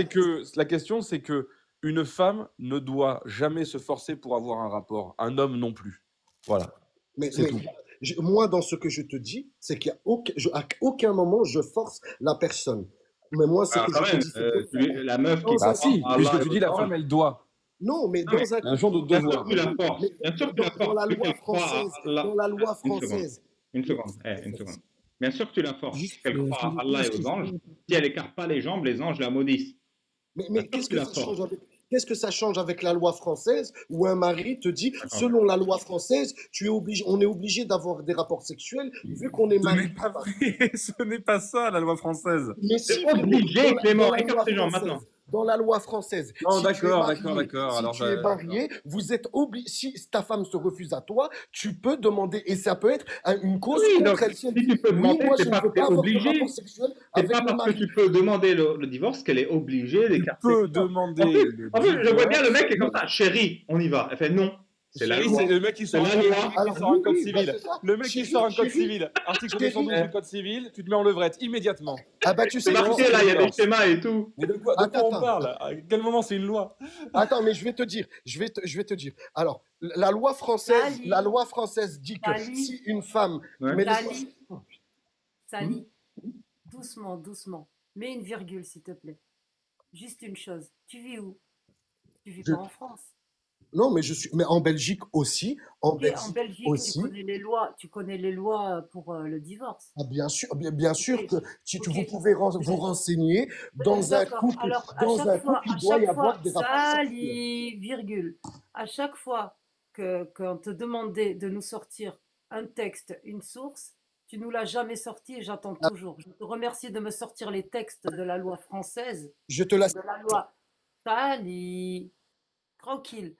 c'est que une femme ne doit jamais se forcer pour avoir un rapport. Un homme non plus. Voilà. Mais, C'est mais tout. moi, dans ce que je te dis, c'est qu'à à aucun moment je force la personne. Mais moi, ce Alors, que quand je te même, dis, c'est que la meuf qui dans Bah un croit couple, si, en Allah puisque et tu aux dis la anges. femme, elle doit. non, mais Non, mais dans un C'est un genre de couple, bien sûr devoir. que tu la forces. mais Bien sûr que tu la dans forces. la Vu loi qu'elle croit à française, Allah. dans la loi Une seconde. française, Une seconde. Une seconde. Bien sûr que tu la forces. Juste, Qu'elle croit à s'il vous plaît, Allah et est-ce que aux je anges. peux... Si elle écarte pas les jambes, les anges la maudissent. Bien mais sûr que qu'est-ce tu que la ça forces. change avec, qu'est-ce que ça change avec la loi française où un mari te dit, D'accord. selon la loi française, tu es obligé, on est obligé d'avoir des rapports sexuels vu qu'on est Ce n'est marié. pas vrai. Ce n'est pas ça, la loi française. Mais C'est si, frérot, obligé, Clément. dans la Écarte loi tes jambes maintenant. française, dans la loi française, Non, si tu es d'accord. marié, si Alors, tu es marié, vous êtes obligé, si ta femme se refuse à toi, tu peux demander, et ça peut être une cause Oui, donc contre elle. Si elle si dit, tu peux oui, demander, moi, c'est je ne pas veux que tu es pas avoir de rapport obligé. sexuel C'est pas avec le parce que mari. tu peux demander le divorce qu'elle est obligée tu d'écarter peux les jambes. demander le En plus, je vois bien le divorce. mec qui est comme ça. Chérie, on y va. Elle fait non. C'est la Chérie, loi. c'est le mec qui C'est sort la loi. Alors, un oui, code oui, bah, civil. c'est ça. Le mec qui sort un code civil. Article chérie, 212 du code civil, tu te mets en levrette immédiatement. ah bah, tu C'est sais, Sinon, marqué là, il y a des divorce. schémas et tout. Mais de quoi attends, on parle? À quel moment c'est une loi? attends, mais je vais te dire, je vais te dire. Alors, la loi française dit que Sali, si une femme, Ouais. mais laisse-moi- Sali, doucement, doucement. Mets une virgule, s'il te plaît. Juste une chose. Tu vis où? Tu vis Je- pas en France. non, mais en Belgique aussi, Ok, en Belgique, aussi. tu connais les lois pour le divorce. Ah, bien sûr Ok, que ok. vous pouvez vous renseigner dans un D'accord. couple. Alors, Dans un couple, il doit y avoir des rapports sexuels. Sali, virgule. À chaque fois qu'on te demandait de nous sortir un texte, une source, tu nous l'as jamais sorti et j'attends toujours. Je te remercie de me sortir les textes de la loi française, Je te la de la loi Sali. Tranquille.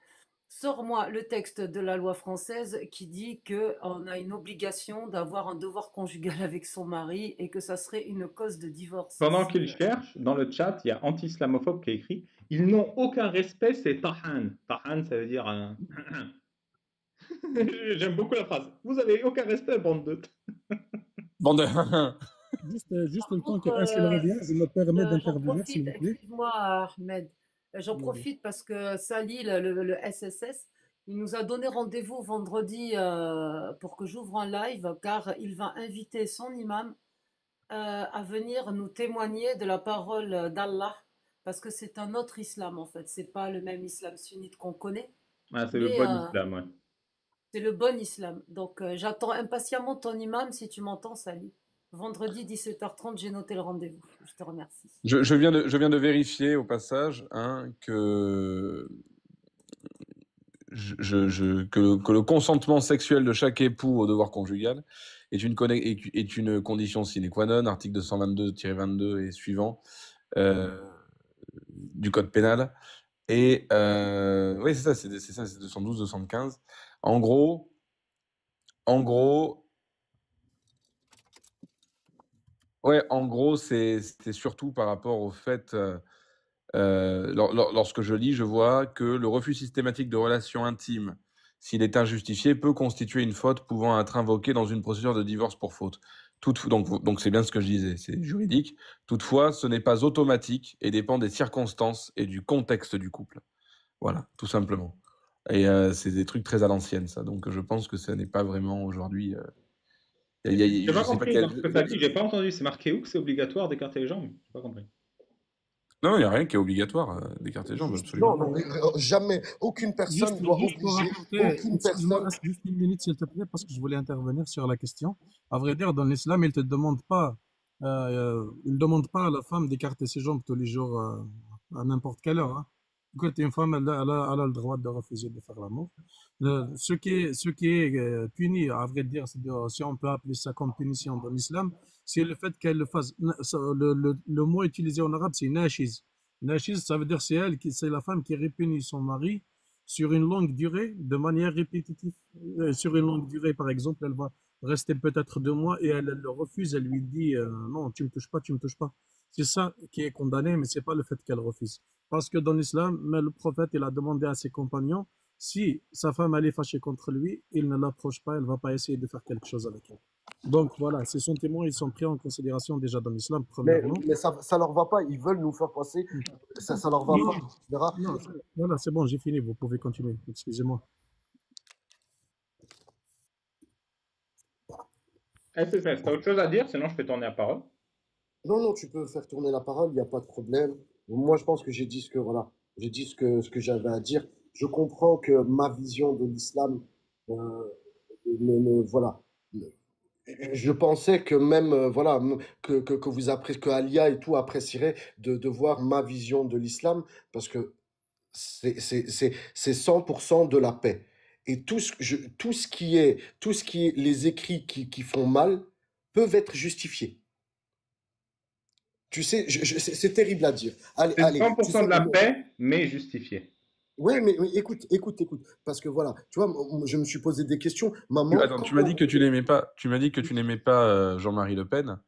Sors-moi le texte de la loi française qui dit qu'on a une obligation d'avoir un devoir conjugal avec son mari et que ça serait une cause de divorce. Pendant qu'il cherche, dans le chat, il y a anti-islamophobe qui a écrit ils n'ont aucun respect, c'est tahan. Tahan, ça veut dire. J'aime beaucoup la phrase. Vous avez aucun respect, bande de. Bande de... Juste le temps contre, qu'Achille revienne, je me permets J'en d'intervenir, s'il profite, vous plaît. excuse-moi Ahmed, j'en profite parce que Sali, le SSS, il nous a donné rendez-vous vendredi pour que j'ouvre un live car il va inviter son imam à venir nous témoigner de la parole d'Allah parce que c'est un autre islam en fait, c'est pas le même islam sunnite qu'on connaît, Ah, c'est le mais bon islam, ouais. c'est le bon islam. Donc j'attends impatiemment ton imam si tu m'entends, Sali. Vendredi 17h30, j'ai noté le rendez-vous. Je te remercie. Je viens de vérifier au passage que que le consentement sexuel de chaque époux au devoir conjugal est une condition sine qua non, article 222-22 et suivant du code pénal. Et oui, c'est ça, c'est 212-75. En gros, c'est surtout par rapport au fait, lorsque je lis, je vois que le refus systématique de relations intimes, s'il est injustifié, peut constituer une faute pouvant être invoquée dans une procédure de divorce pour faute. Donc c'est bien ce que je disais, c'est juridique. Toutefois, ce n'est pas automatique et dépend des circonstances et du contexte du couple. Voilà, tout simplement. Et c'est des trucs très à l'ancienne, ça. Donc je pense que ça n'est pas vraiment aujourd'hui. J'ai Je pas sais pas compris quel. dans ce que tu as dit, j'ai pas entendu. C'est marqué où que c'est obligatoire d'écarter les jambes? J'ai pas compris. Non, il n'y a rien qui est obligatoire d'écarter les jambes, absolument. Non, jamais, aucune personne Juste, doit juste pour obliger, rapporter, aucune excuse-moi, personne. juste une minute s'il te plaît, parce que je voulais intervenir sur la question. À vrai dire, dans l'islam, il ne demande pas à la femme d'écarter ses jambes tous les jours à n'importe quelle heure, hein. Écoute, une femme, elle a le droit de refuser de faire l'amour. Ce qui est puni, à vrai dire, si on peut appeler ça comme punition dans l'islam, c'est le fait qu'elle le fasse. Le mot utilisé en arabe, c'est nashiz. Nashiz, ça veut dire c'est la femme qui répunie son mari sur une longue durée, de manière répétitive. Sur une longue durée, par exemple, elle va rester peut-être 2 mois et elle le refuse, elle lui dit non, tu me touches pas, tu me touches pas. C'est ça qui est condamné, mais c'est pas le fait qu'elle refuse. Parce que dans l'islam, mais le prophète, il a demandé à ses compagnons, si sa femme elle est fâchée contre lui, il ne l'approche pas, elle ne va pas essayer de faire quelque chose avec elle. Donc voilà, ces sentiments, ils sont pris en considération déjà dans l'islam, premièrement. Mais ça leur va pas. Ils veulent nous faire passer. Ça leur va Non, pas. etc. non, voilà, c'est bon, j'ai fini, vous pouvez continuer, excusez-moi. SFS, t'as autre chose à dire? Sinon, je fais tourner la parole. Non, non, tu peux faire tourner la parole, il n'y a pas de problème. Moi, je pense que j'ai dit voilà, j'ai dit ce que j'avais à dire. Je comprends que ma vision de l'islam, euh, voilà. Je pensais que même, voilà, que vous appréciez, que Alia et tout apprécierait de voir ma vision de l'islam, parce que c'est 100% de la paix. Et tout ce qui est les écrits qui font mal peuvent être justifiés. Tu sais, c'est terrible à dire. Allez, C'est allez, tu 100% sais, de la paix, mais justifié. ouais, mais écoute, parce que voilà, tu vois, je me suis posé des questions. Maman, Attends, tu m'as dit que tu n'aimais pas, Jean-Marie Le Pen.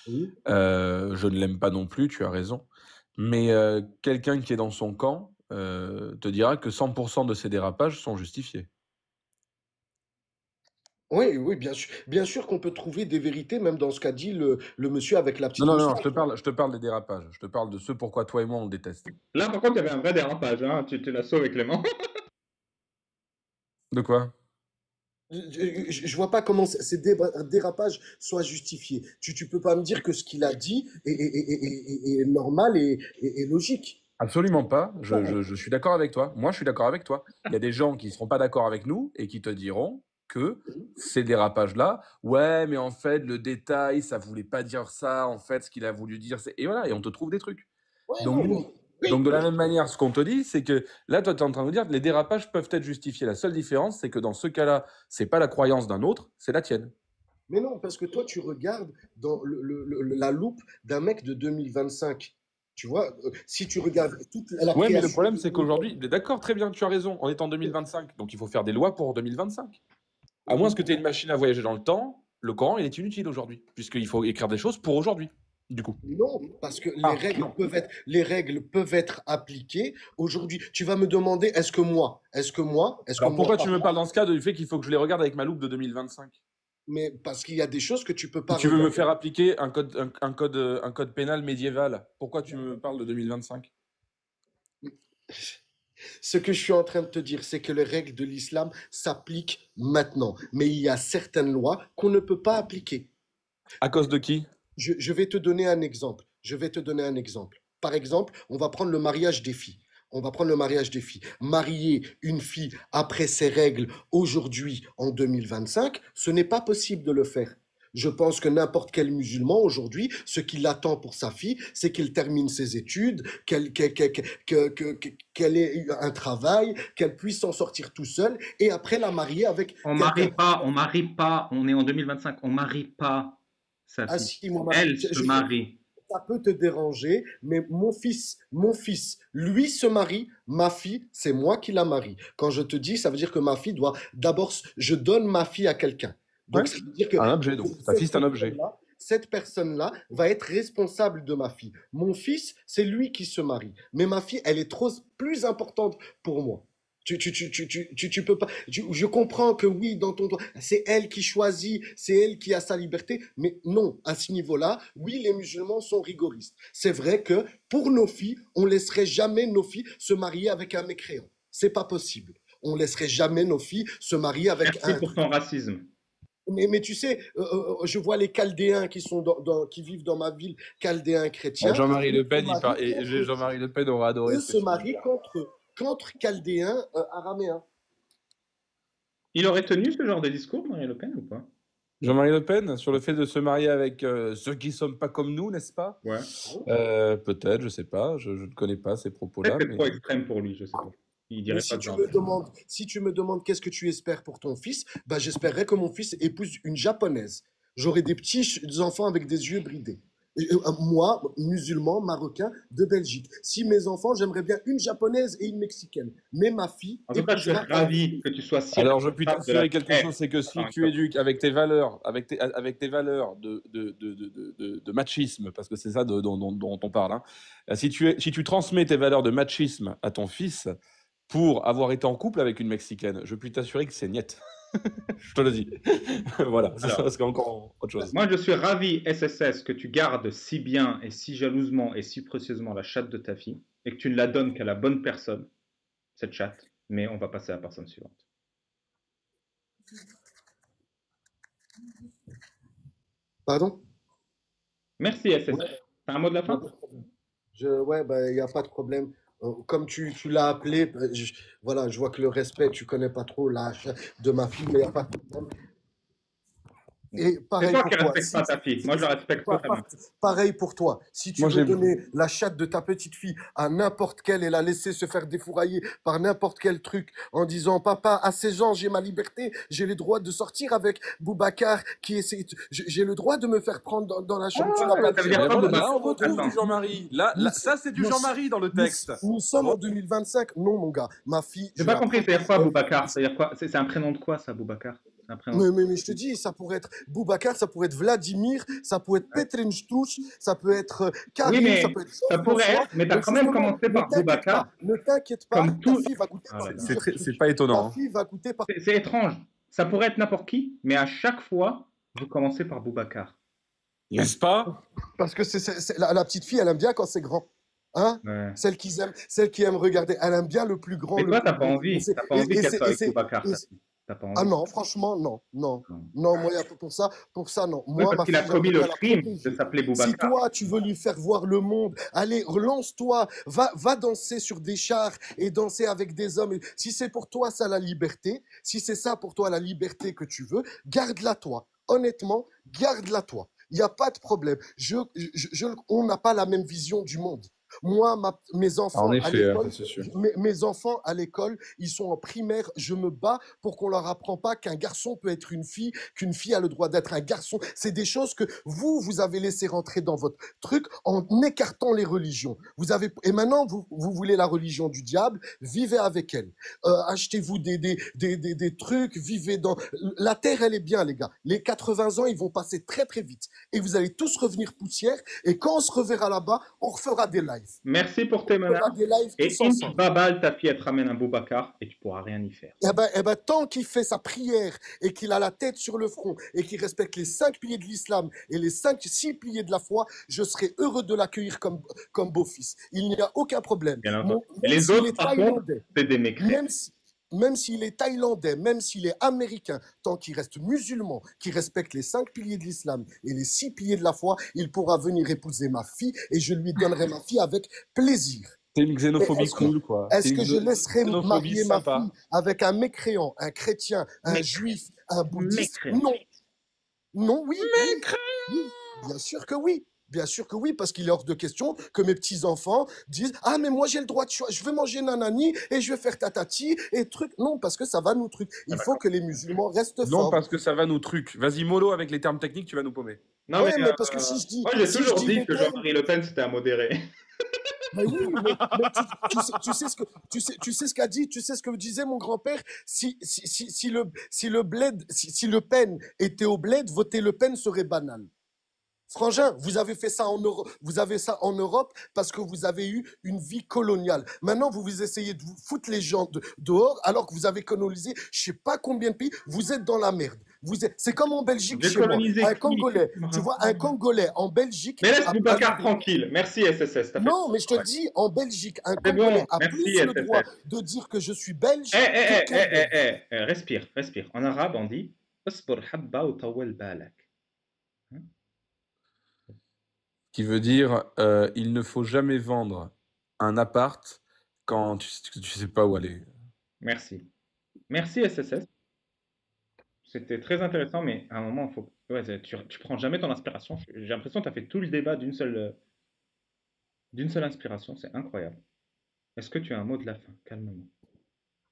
oui, Je ne l'aime pas non plus, tu as raison. Mais quelqu'un qui est dans son camp te dira que 100% de ses dérapages sont justifiés. oui, oui, bien sûr qu'on peut trouver des vérités, même dans ce qu'a dit le monsieur avec la Non, petite non, non, moustache. je te parle des dérapages. Je te parle de ceux pourquoi toi et moi on le déteste. Là, par contre, il y avait un vrai dérapage. Hein. Tu l'as sauvé, Clément. De quoi? Je vois pas comment ces dérapages soient justifiés. Tu peux pas me dire que ce qu'il a dit est normal et logique. Absolument pas. Je suis d'accord avec toi. Moi, je suis d'accord avec toi. Il y a des gens qui ne seront pas d'accord avec nous et qui te diront que ces dérapages-là, ouais, mais en fait, le détail, ça voulait pas dire ça. En fait, ce qu'il a voulu dire, c'est... Et voilà, et on te trouve des trucs. Ouais, Donc, non, nous, oui, donc de la même manière, ce qu'on te dit, c'est que là, toi, tu es en train de nous dire que les dérapages peuvent être justifiés. La seule différence, c'est que dans ce cas-là, c'est pas la croyance d'un autre, c'est la tienne. mais non, parce que toi, tu regardes dans la loupe d'un mec de 2025. Tu vois, si tu regardes toute la Ouais, mais le création. problème, c'est qu'aujourd'hui, d'accord, très bien, tu as raison, on est en 2025, donc il faut faire des lois pour 2025. À moins que tu aies une machine à voyager dans le temps, le Coran, il est inutile aujourd'hui, puisqu'il faut écrire des choses pour aujourd'hui, du coup. Non, parce que Ah, non. les règles peuvent être appliquées aujourd'hui. Tu vas me demander, Alors pourquoi tu me parles dans ce cas du fait qu'il faut que je les regarde avec ma loupe de 2025? mais parce qu'il y a des choses que tu peux Si pas tu veux me regarder. faire appliquer un code pénal médiéval, pourquoi tu me parles de 2025? Ce que je suis en train de te dire, c'est que les règles de l'islam s'appliquent maintenant, mais il y a certaines lois qu'on ne peut pas appliquer. À cause de qui? Je vais te donner un exemple. Par exemple, on va prendre le mariage des filles. Marier une fille après ses règles aujourd'hui en 2025, ce n'est pas possible de le faire. Je pense que n'importe quel musulman aujourd'hui, ce qu'il attend pour sa fille, c'est qu'elle termine ses études, qu'elle ait un travail, qu'elle puisse s'en sortir tout seule et après la marier avec On marie pas. On est en 2025. On marie pas sa Ah fille. si, mon mari, Elle se marie. ça peut te déranger, mais mon fils, lui se marie, ma fille, c'est moi qui la marie. Quand je te dis, ça veut dire que ma fille doit d'abord, je donne ma fille à quelqu'un. Donc Ouais. ça veut dire que Un objet, donc. Ta fille, c'est un objet. cette personne-là va être responsable de ma fille. Mon fils, c'est lui qui se marie. Mais ma fille, elle est plus importante pour moi. Tu peux pas. Je comprends que oui, dans ton droit, c'est elle qui choisit, c'est elle qui a sa liberté, mais non, à ce niveau-là, oui, les musulmans sont rigoristes. C'est vrai que pour nos filles, on laisserait jamais nos filles se marier avec un mécréant. C'est pas possible. On laisserait jamais nos filles se marier avec Merci pour ton racisme. Mais tu sais, je vois les Chaldéens qui vivent dans ma ville, Chaldéens chrétiens. Jean-Marie Le Pen, Jean-Marie Le Pen aura adoré eux ce se marient contre Chaldéens araméens. Il aurait tenu ce genre de discours, Marie Le Pen, ou pas? Jean-Marie Le Pen, sur le fait de se marier avec ceux qui ne sont pas comme nous, n'est-ce pas? Ouais. Peut-être, je sais pas, je ne connais pas ces Peut-être propos-là, que c'est mais trop extrême pour lui, je sais pas. Il Mais dirait si pas ce tu genre me de choses. demandes, si tu me demandes qu'est-ce que tu espères pour ton fils, bah j'espérerais que mon fils épouse une japonaise. J'aurai des petits enfants avec des yeux bridés. Moi, musulman, marocain, de Belgique. Si mes enfants, j'aimerais bien une japonaise et une mexicaine. Mais ma fille En tout cas, je suis épousera un ravi que tu sois si alors je puis responsable de la... t'assurer quelque chose, c'est que si attends, tu éduques avec tes valeurs, avec tes valeurs de machisme, parce que c'est ça dont on parle, hein, si tu transmets tes valeurs de machisme à ton fils pour avoir été en couple avec une Mexicaine, je puis t'assurer que c'est niet. Je te le dis. Voilà, ça Alors, c'est encore autre chose. moi, je suis ravi, SSS, que tu gardes si bien et si jalousement et si précieusement la chatte de ta fille et que tu ne la donnes qu'à la bonne personne, cette chatte. Mais on va passer à la personne suivante. Pardon? Merci, SSS. Ouais, T'as un mot de la y a fin? pas de problème. Ouais, bah, il n'y a pas de problème. Comme tu l'as appelé, voilà, je vois que le respect, tu connais pas trop l'âge de ma fille, mais il n'y a pas de problème. Et C'est pareil toi pour qui toi. respectes pas ta fille. Moi, je la respecte Pa- totalement. pa- Pareil pour toi. Si tu Moi veux j'aime. donner la chatte de ta petite fille à n'importe quelle et la laisser se faire défourailler par n'importe quel truc en disant papa, à 16 ans, j'ai ma liberté, j'ai le droit de sortir avec Boubacar qui essaie, j'ai le droit de me faire prendre dans la chambre. Tu n'as pas Ça veut le dire Mais droit. quoi, voilà, Nous là on Boubacar? sommes en retrouve du 2000 Attends. Jean-Marie. nous- Ça c'est du nous- Jean-Marie dans le nous- texte. nous sommes en 2025. Non, mon gars. Ma fille, J'ai je pas la compris, c'est-à-dire quoi, protégerai. Boubacar? C'est-à-dire quoi? C'est un prénom de quoi, ça, Boubacar? C'est un prénom de... Mais je te dis, ça pourrait être Boubacar, ça pourrait être Vladimir, ça peut être Petr Nchtouch, ça peut être Oui, Karim, ça mais peut être ça pourrait Jean-François. être, mais tu as Mais quand même justement, commencé par Boubacar, ne t'inquiète pas, comme ta tout... fille va goûter Oh par là là. plusieurs C'est trucs. pas Ta étonnant, hein. fille va goûter par... C'est étrange. Ça pourrait être n'importe qui, mais à chaque fois, vous commencez par Boubacar. N'est-ce pas? Parce que la petite fille, elle aime bien quand c'est grand. Hein? Ouais. Celle qui aime regarder, elle aime bien le plus grand, Mais le toi, plus t'as pas beau. envie. T'as pas envie qu'elle soit avec Boubacar, ta fille. T'as pas Ah envie. non, franchement, non, non. Non. Non, moi, pour ça, non. Oui, Moi, parce ma qu'il a fille, commis j'aimerais le bien la crime de protéger. s'appeler Si Boubacar. toi, tu veux lui faire voir le monde, allez, relance-toi, va danser sur des chars et danser avec des hommes. Si c'est pour toi ça la liberté, si c'est ça pour toi la liberté que tu veux, garde-la toi. Honnêtement, garde-la toi. Il n'y a pas de problème. On n'a pas la même vision du monde. Moi, mes En enfants à effet, l'école, c'est sûr. mes enfants à l'école, ils sont en primaire. Je me bats pour qu'on leur apprend pas qu'un garçon peut être une fille, qu'une fille a le droit d'être un garçon. C'est des choses que vous avez laissé rentrer dans votre truc en écartant les religions. Et maintenant, vous voulez la religion du diable, vivez avec elle. Achetez-vous des trucs, vivez dans... La terre, elle est bien, les gars. Les 80 ans, ils vont passer très, très vite. Et vous allez tous revenir poussière. Et quand on se reverra là-bas, on refera des lives. Merci pour tes On fera menaces. des lives Et tous ensemble. Babal, ta fille, elle te ramène un Boubacar et tu pourras rien y faire. Eh ben, tant qu'il fait sa prière et qu'il a la tête sur le front et qu'il respecte les 5 piliers de l'islam et les 6 piliers de la foi, je serai heureux de l'accueillir comme beau-fils. Il n'y a aucun problème. Bien entendu. Et Même les s'il autres, est par contre, thaïlandais, c'est des mécréants. même s'il est thaïlandais, même s'il est américain, tant qu'il reste musulman, qu'il respecte les 5 piliers de l'islam et les 6 piliers de la foi, il pourra venir épouser ma fille et je lui donnerai ma fille avec plaisir. C'est une xénophobie Est-ce que- cool, quoi. Est-ce C'est une que je laisserai xénophobie marier ma sympa. fille avec un mécréant, un chrétien, un Mécréant. juif, un bouddhiste? Mécréant. Non. Non, oui. Oui. Bien sûr que oui. Bien sûr que oui, parce qu'il est hors de question que mes petits-enfants disent « Ah, mais moi j'ai le droit de choisir, je veux manger nanani et je vais faire tatati et truc. » Non, parce que ça va nous truc. Il faut que les musulmans restent Non, forts. parce que ça va nous truc. Vas-y, mollo avec les termes techniques, tu vas nous paumer. Non, Ouais, mais parce que si je dis... moi, j'ai si toujours je dis dit les que termes- Jean-Marie Le Pen, c'était un modéré. Mais oui, mais tu sais ce qu'a dit, tu sais ce que disait mon grand-père. Si Le Pen était au bled, voter Le Pen serait banal. Frangin, vous avez fait ça en Europe, vous avez ça en Europe parce que vous avez eu une vie coloniale. Maintenant, vous essayez de vous foutre les gens dehors alors que vous avez colonisé je sais pas combien de pays. Vous êtes dans la merde. C'est comme en Belgique J'ai chez moi. colonisé Un qui? Congolais, tu vois, un Congolais en Belgique. Mais laisse a- Boubacar a- tranquille. Merci, SSS. t'as fait Non, ton mais je te le travail. dis, en Belgique, un C'est Congolais bon, a merci, plus le SSS. droit de dire que je suis belge Eh, eh, qu'un eh, Belge. eh, eh, eh, respire, respire. En arabe, on dit اصبر حبة وطول بالك. Qui veut dire il ne faut jamais vendre un appart quand tu sais pas où aller. Merci. Merci, SSS. C'était très intéressant, mais à un moment, faut... ouais, tu prends jamais ton inspiration. J'ai l'impression que tu as fait tout le débat d'une seule inspiration. C'est incroyable. Est-ce que tu as un mot de la fin? Calmement.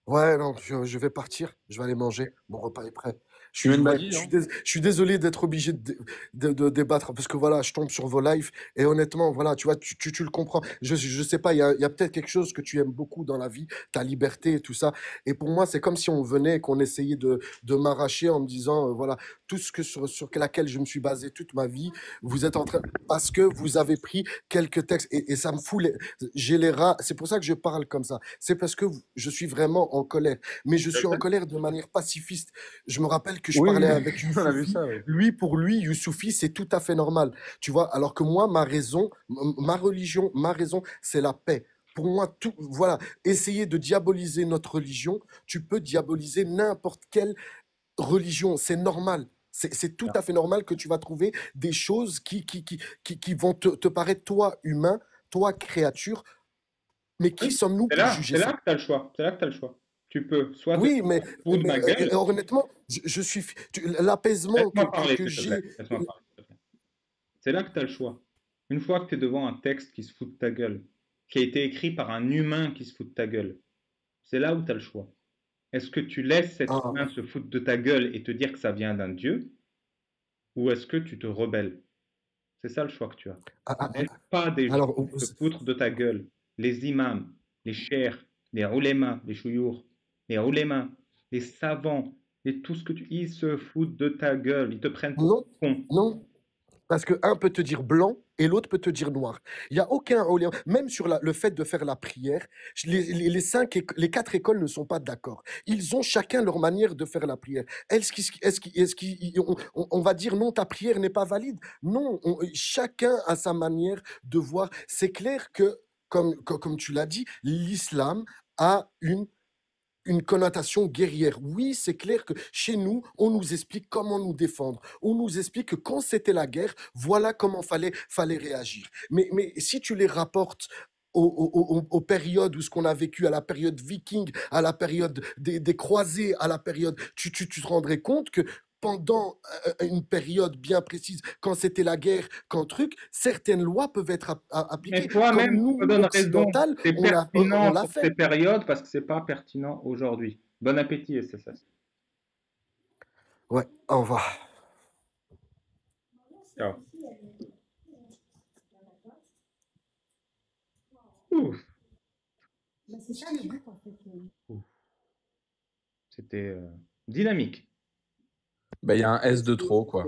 Ouais, non, je vais partir, je vais aller manger. Mon repas est prêt. Tu mets une Ouais, magie, hein? je suis désolé d'être obligé de débattre parce que voilà, je tombe sur vos lives et honnêtement, voilà, tu vois, tu le comprends. Je sais pas, il y a peut-être quelque chose que tu aimes beaucoup dans la vie, ta liberté et tout ça. Et pour moi, c'est comme si on venait et qu'on essayait de m'arracher en me disant, voilà, tout ce que sur laquelle je me suis basé toute ma vie, vous êtes en train, parce que vous avez pris quelques textes et ça me fout j'ai les rats. C'est pour ça que je parle comme ça. C'est parce que je suis vraiment en colère. Mais je suis en colère de manière pacifiste. Je me rappelle que je Oui, parlais oui, avec on a vu Youssoufi. ça, oui. Pour lui, Youssoufi, c'est tout à fait normal. Tu vois, alors que moi, ma raison, ma religion, ma raison, c'est la paix. Pour moi, tout, voilà, essayer de diaboliser notre religion, tu peux diaboliser n'importe quelle religion, c'est normal. C'est tout à fait normal que tu vas trouver des choses qui vont te paraître, toi, humain, toi, créature, mais qui Oui, sommes-nous pour juger c'est là ça? que tu as le choix. C'est là que tu as le choix. Tu peux soit te Oui, dire, on se fout de ma gueule. honnêtement, l'apaisement Laisse-moi parler, que s'il te plaît. j'ai. Laisse-moi parler, s'il te plaît. C'est là que tu as le choix. Une fois que tu es devant un texte qui se fout de ta gueule, qui a été écrit par un humain qui se fout de ta gueule, c'est là où tu as le choix. Est-ce que tu laisses cet Ah, humain se foutre de ta gueule et te dire que ça vient d'un dieu, ou est-ce que tu te rebelles? C'est ça le choix que tu as. ah, ah, Laisse pas des gens alors, se foutre de ta gueule. Les imams, les cheikhs, les ulémas, les chouyours, les ulémas, les savants, et tout ce que tu... Ils se foutent de ta gueule. Ils te prennent pour non, un con. non, parce que un peut te dire blanc et l'autre peut te dire noir. Il y a aucun, même sur le fait de faire la prière, les quatre écoles ne sont pas d'accord. Ils ont chacun leur manière de faire la prière. On va dire non, ta prière n'est pas valide? Non, chacun a sa manière de voir. C'est clair que, comme tu l'as dit, l'islam a une connotation guerrière. Oui, c'est clair que chez nous, on nous explique comment nous défendre. On nous explique que quand c'était la guerre, voilà comment fallait réagir. Mais si tu les rapportes aux périodes où ce qu'on a vécu, à la période viking, à la période des croisés, à la période, tu te rendrais compte que pendant une période bien précise, quand c'était la guerre, quand truc, certaines lois peuvent être Mais appliquées. Comme toi-même, tu me nous, donnes raison. occidentales, C'est on pertinent l'a sur ces fait. périodes parce que c'est pas pertinent aujourd'hui. Bon appétit, SSS. Ouais, au revoir. Ciao. Ouf. Ouf. C'était dynamique. Bah, il y a un S de trop, quoi.